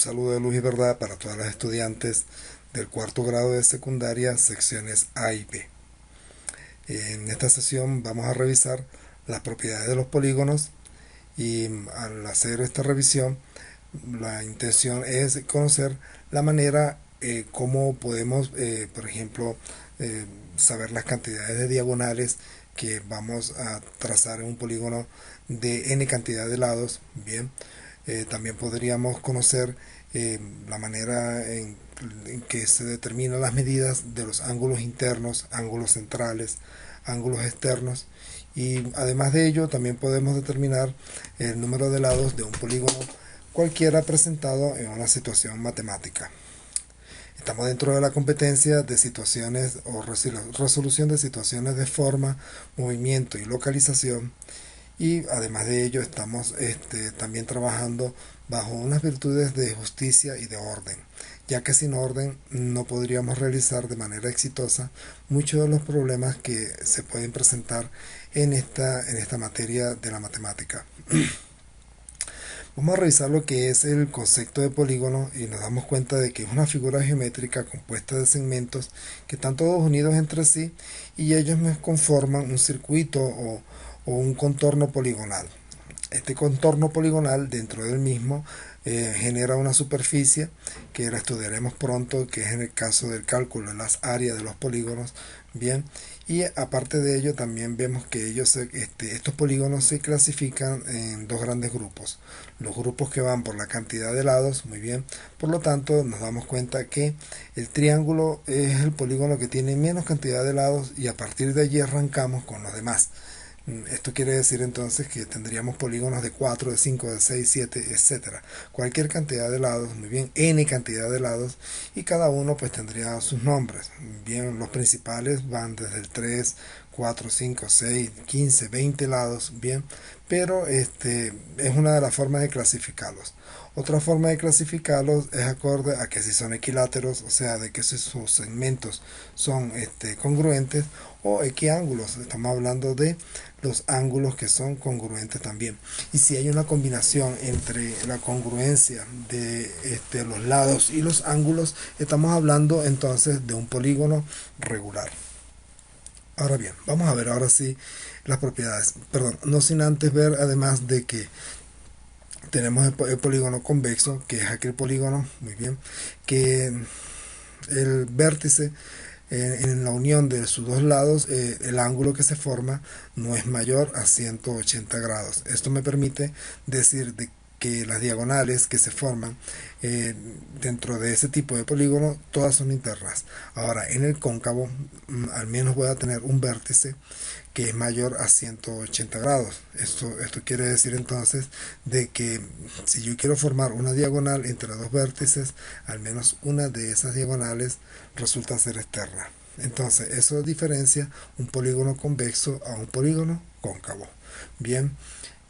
saludo de luz y verdad para todas las estudiantes del cuarto grado de secundaria, secciones A y B. En esta sesión vamos a revisar las propiedades de los polígonos y al hacer esta revisión la intención es conocer la manera cómo podemos, por ejemplo, saber las cantidades de diagonales que vamos a trazar en un polígono de n cantidad de lados. Bien, también podríamos conocer la manera en que se determinan las medidas de los ángulos internos, ángulos centrales, ángulos externos, y además de ello también podemos determinar el número de lados de un polígono cualquiera presentado en una situación matemática. Estamos dentro de la competencia de situaciones o resolución de situaciones de forma, movimiento y localización, y además de ello estamos también trabajando bajo unas virtudes de justicia y de orden, ya que sin orden no podríamos realizar de manera exitosa muchos de los problemas que se pueden presentar en esta materia de la matemática. Vamos a revisar lo que es el concepto de polígono y nos damos cuenta de que es una figura geométrica compuesta de segmentos que están todos unidos entre sí y ellos conforman un circuito o un contorno poligonal. Este contorno poligonal dentro del mismo genera una superficie que la estudiaremos pronto, que es en el caso del cálculo de las áreas de los polígonos. Bien, y aparte de ello también vemos que estos polígonos se clasifican en dos grandes grupos: los grupos que van por la cantidad de lados. Muy bien, por lo tanto nos damos cuenta que el triángulo es el polígono que tiene menos cantidad de lados y a partir de allí arrancamos con los demás. Esto quiere decir entonces que tendríamos polígonos de 4, de 5, de 6, 7, etcétera. Cualquier cantidad de lados, muy bien, n cantidad de lados, y cada uno pues tendría sus nombres. Bien, los principales van desde el 3, 4, 5, 6, 15, 20 lados, bien, pero es una de las formas de clasificarlos. Otra forma de clasificarlos es acorde a que si son equiláteros, o sea, de que si sus segmentos son congruentes, o equiángulos, estamos hablando de los ángulos que son congruentes también. Y si hay una combinación entre la congruencia de los lados y los ángulos, estamos hablando entonces de un polígono regular. Ahora bien, vamos a ver ahora sí las propiedades. Perdón, no sin antes ver además de que tenemos el polígono convexo, que es aquel polígono, muy bien, que el vértice en la unión de sus dos lados, el ángulo que se forma no es mayor a 180 grados. Esto me permite decir que las diagonales que se forman dentro de ese tipo de polígono, todas son internas. Ahora, en el cóncavo, al menos voy a tener un vértice que es mayor a 180 grados. Esto quiere decir entonces de que si yo quiero formar una diagonal entre dos vértices, al menos una de esas diagonales resulta ser externa. Entonces eso diferencia un polígono convexo a un polígono cóncavo. Bien,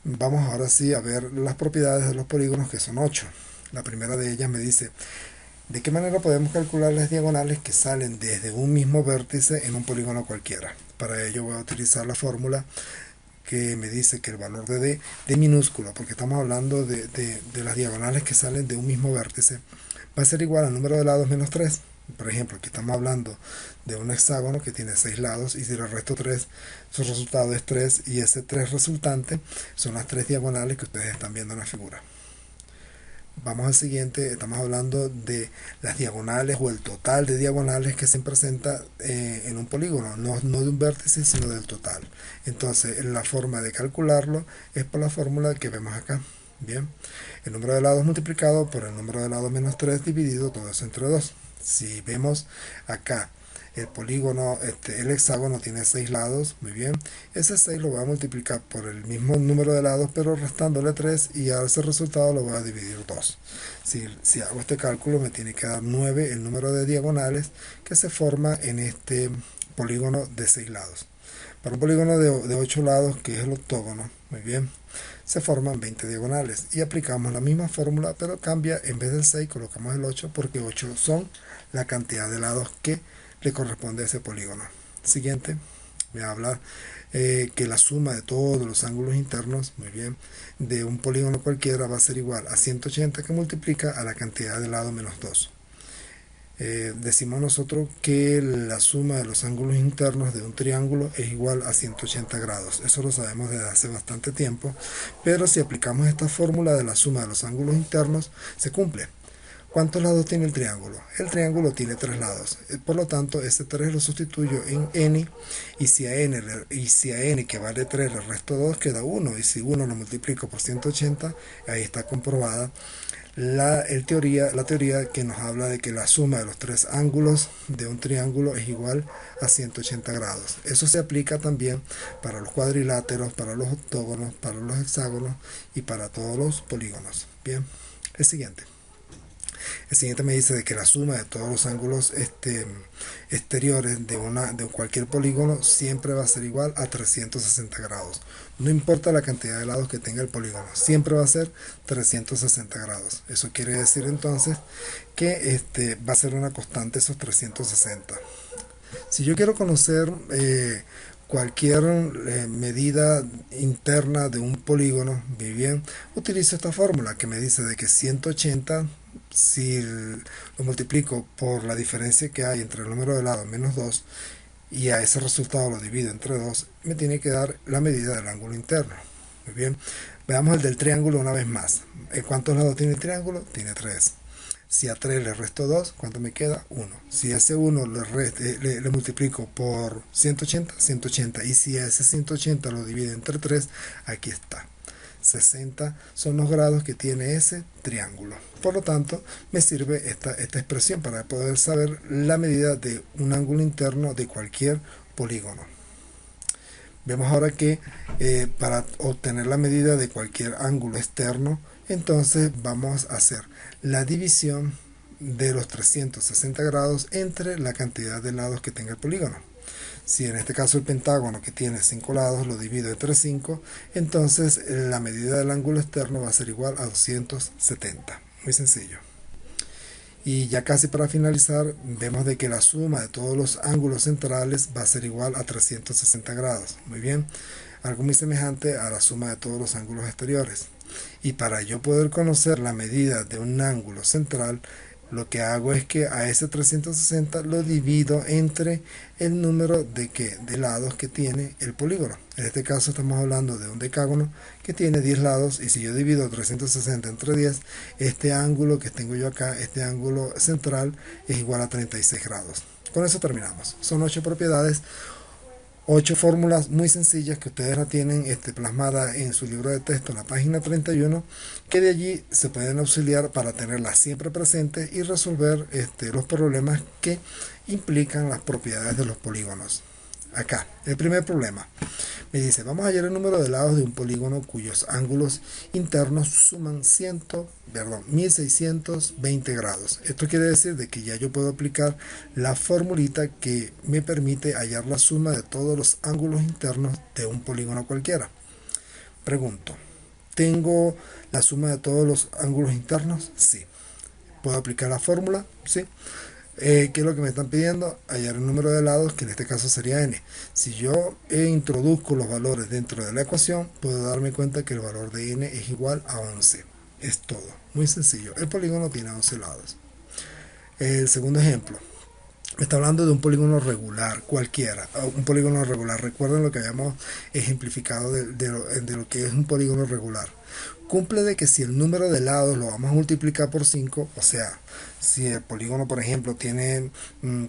vamos ahora sí a ver las propiedades de los polígonos, que son 8. La primera de ellas me dice: ¿de qué manera podemos calcular las diagonales que salen desde un mismo vértice en un polígono cualquiera? Para ello voy a utilizar la fórmula que me dice que el valor de D minúsculo, porque estamos hablando de las diagonales que salen de un mismo vértice, va a ser igual al número de lados menos 3. Por ejemplo, aquí estamos hablando de un hexágono que tiene 6 lados, y si le resto 3, su resultado es 3, y ese 3 resultante son las 3 diagonales que ustedes están viendo en la figura. Vamos al siguiente. Estamos hablando de las diagonales o el total de diagonales que se presenta en un polígono, no de un vértice, sino del total. Entonces la forma de calcularlo es por la fórmula que vemos acá. Bien, el número de lados multiplicado por el número de lados menos 3 dividido todo eso entre 2. Si vemos acá el polígono, el hexágono tiene 6 lados, muy bien, ese 6 lo voy a multiplicar por el mismo número de lados, pero restándole 3, y a ese resultado lo voy a dividir 2. Si hago este cálculo, me tiene que dar 9 el número de diagonales que se forma en este polígono de 6 lados. Para un polígono de 8 lados, que es el octógono, muy bien, se forman 20 diagonales, y aplicamos la misma fórmula, pero cambia: en vez del 6 colocamos el 8, porque 8 son la cantidad de lados que le corresponde a ese polígono. Siguiente. Me habla que la suma de todos los ángulos internos, muy bien, de un polígono cualquiera va a ser igual a 180 que multiplica a la cantidad de lado menos 2. Decimos nosotros que la suma de los ángulos internos de un triángulo es igual a 180 grados. Eso lo sabemos desde hace bastante tiempo, pero si aplicamos esta fórmula de la suma de los ángulos internos, se cumple. ¿Cuántos lados tiene el triángulo? El triángulo tiene 3 lados, por lo tanto ese 3 lo sustituyo en n, y si a n que vale 3 le resto 2 queda 1, y si 1 lo multiplico por 180, ahí está comprobada la teoría que nos habla de que la suma de los 3 ángulos de un triángulo es igual a 180 grados. Eso se aplica también para los cuadriláteros, para los octógonos, para los hexágonos y para todos los polígonos. Bien, el siguiente. El siguiente me dice de que la suma de todos los ángulos exteriores de cualquier polígono siempre va a ser igual a 360 grados. No importa la cantidad de lados que tenga el polígono, siempre va a ser 360 grados. Eso quiere decir entonces que va a ser una constante esos 360. Si yo quiero conocer cualquier medida interna de un polígono, bien, utilizo esta fórmula que me dice de que 180, si lo multiplico por la diferencia que hay entre el número de lados menos 2 y a ese resultado lo divido entre 2, me tiene que dar la medida del ángulo interno. Muy bien, veamos el del triángulo una vez más. ¿Cuántos lados tiene el triángulo? Tiene 3. Si a 3 le resto 2, ¿cuánto me queda? 1. Si a ese 1 le multiplico por 180, 180. Y si a ese 180 lo divido entre 3, aquí está. 60 son los grados que tiene ese triángulo. Por lo tanto, me sirve esta expresión para poder saber la medida de un ángulo interno de cualquier polígono. Vemos ahora que para obtener la medida de cualquier ángulo externo, entonces vamos a hacer la división de los 360 grados entre la cantidad de lados que tenga el polígono. Si en este caso el pentágono, que tiene 5 lados, lo divido entre 5, entonces la medida del ángulo externo va a ser igual a 270. Muy sencillo. Y ya casi para finalizar, vemos de que la suma de todos los ángulos centrales va a ser igual a 360 grados. Muy bien, algo muy semejante a la suma de todos los ángulos exteriores. Y para yo poder conocer la medida de un ángulo central, lo que hago es que a ese 360 lo divido entre el número de lados que tiene el polígono. En este caso estamos hablando de un decágono que tiene 10 lados, y si yo divido 360 entre 10, este ángulo que tengo yo acá, este ángulo central, es igual a 36 grados. Con eso terminamos. Son 8 propiedades, 8 fórmulas muy sencillas que ustedes la tienen plasmada en su libro de texto en la página 31, que de allí se pueden auxiliar para tenerlas siempre presentes y resolver los problemas que implican las propiedades de los polígonos. Acá, el primer problema. Me dice, vamos a hallar el número de lados de un polígono cuyos ángulos internos suman 1620 grados. Esto quiere decir de que ya yo puedo aplicar la formulita que me permite hallar la suma de todos los ángulos internos de un polígono cualquiera. Pregunto, ¿tengo la suma de todos los ángulos internos? Sí. ¿Puedo aplicar la fórmula? Sí. ¿Qué es lo que me están pidiendo? Hallar el número de lados, que en este caso sería n. Si yo introduzco los valores dentro de la ecuación, puedo darme cuenta que el valor de n es igual a 11. Es todo. Muy sencillo. El polígono tiene 11 lados. El segundo ejemplo. Me está hablando de un polígono regular, cualquiera. Un polígono regular. Recuerden lo que habíamos ejemplificado de lo que es un polígono regular. Cumple de que si el número de lados lo vamos a multiplicar por 5, o sea, si el polígono, por ejemplo, tiene,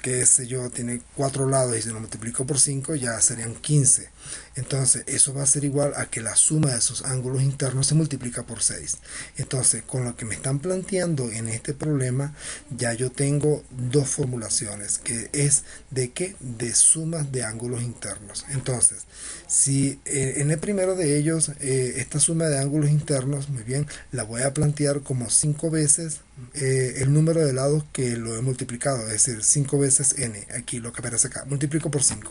qué sé yo, tiene 4 lados y se lo multiplico por 5, ya serían 15. Entonces, eso va a ser igual a que la suma de esos ángulos internos se multiplica por 6. Entonces, con lo que me están planteando en este problema, ya yo tengo dos formulaciones, que es de qué, de sumas de ángulos internos. Entonces, si en el primero de ellos, esta suma de ángulos internos, muy bien, la voy a plantear como 5 veces el número de lados que lo he multiplicado, es decir, 5 veces n, aquí lo que aparece acá, multiplico por 5,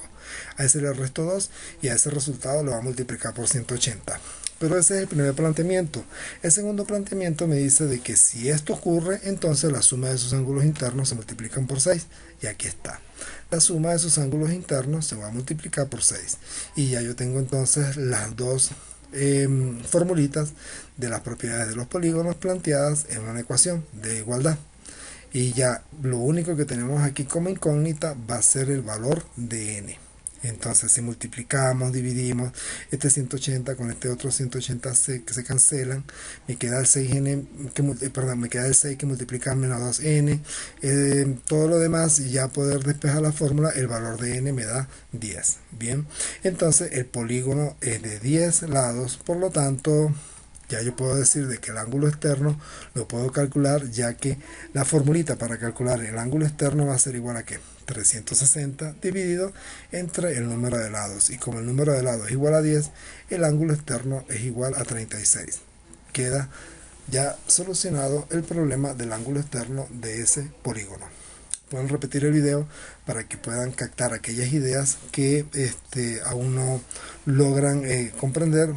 a ese le resto 2 y a ese resultado lo va a multiplicar por 180. Pero ese es el primer planteamiento. El segundo planteamiento me dice de que si esto ocurre, entonces la suma de sus ángulos internos se multiplican por 6. Y aquí está. La suma de sus ángulos internos se va a multiplicar por 6. Y ya yo tengo entonces las dos formulitas de las propiedades de los polígonos planteadas en una ecuación de igualdad. Y ya lo único que tenemos aquí como incógnita va a ser el valor de n. Entonces si multiplicamos, dividimos este 180 con este otro 180 que se cancelan, me queda el 6n me queda el 6 que multiplica menos 2n, todo lo demás, y ya poder despejar la fórmula, el valor de n me da 10. Bien, entonces el polígono es de 10 lados, por lo tanto ya yo puedo decir de que el ángulo externo lo puedo calcular, ya que la formulita para calcular el ángulo externo va a ser igual a ¿qué? 360 dividido entre el número de lados. Y como el número de lados es igual a 10, el ángulo externo es igual a 36. Queda ya solucionado el problema del ángulo externo de ese polígono. Pueden repetir el video para que puedan captar aquellas ideas que aún no logran comprender,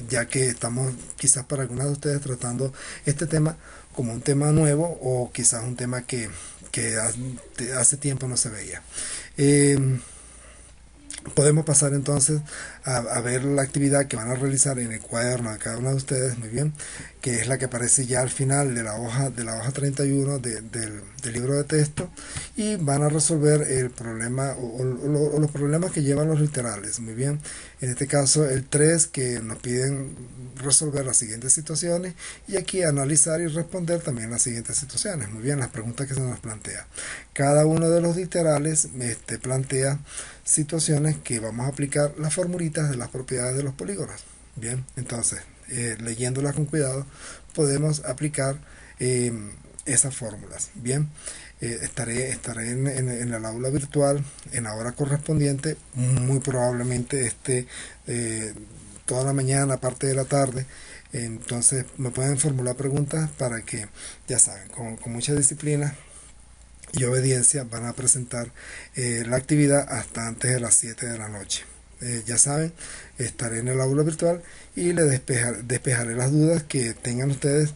ya que estamos quizás para algunas de ustedes tratando este tema como un tema nuevo, o quizás un tema que hace tiempo no se veía. Podemos pasar entonces a ver la actividad que van a realizar en el cuaderno de cada uno de ustedes, muy bien, que es la que aparece ya al final de la hoja 31 del libro de texto, y van a resolver el problema o los problemas que llevan los literales, muy bien. En este caso el 3, que nos piden resolver las siguientes situaciones, y aquí analizar y responder también las siguientes situaciones, muy bien, las preguntas que se nos plantea. Cada uno de los literales plantea situaciones que vamos a aplicar las formulitas de las propiedades de los polígonos. Bien, entonces leyéndolas con cuidado podemos aplicar esas fórmulas. Bien, estaré en el aula virtual en la hora correspondiente, muy probablemente toda la mañana, parte de la tarde. Entonces me pueden formular preguntas para que, ya saben, con mucha disciplina y obediencia van a presentar la actividad hasta antes de las 7 de la noche. Ya saben, estaré en el aula virtual y les despejaré las dudas que tengan ustedes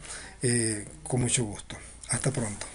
con mucho gusto. Hasta pronto.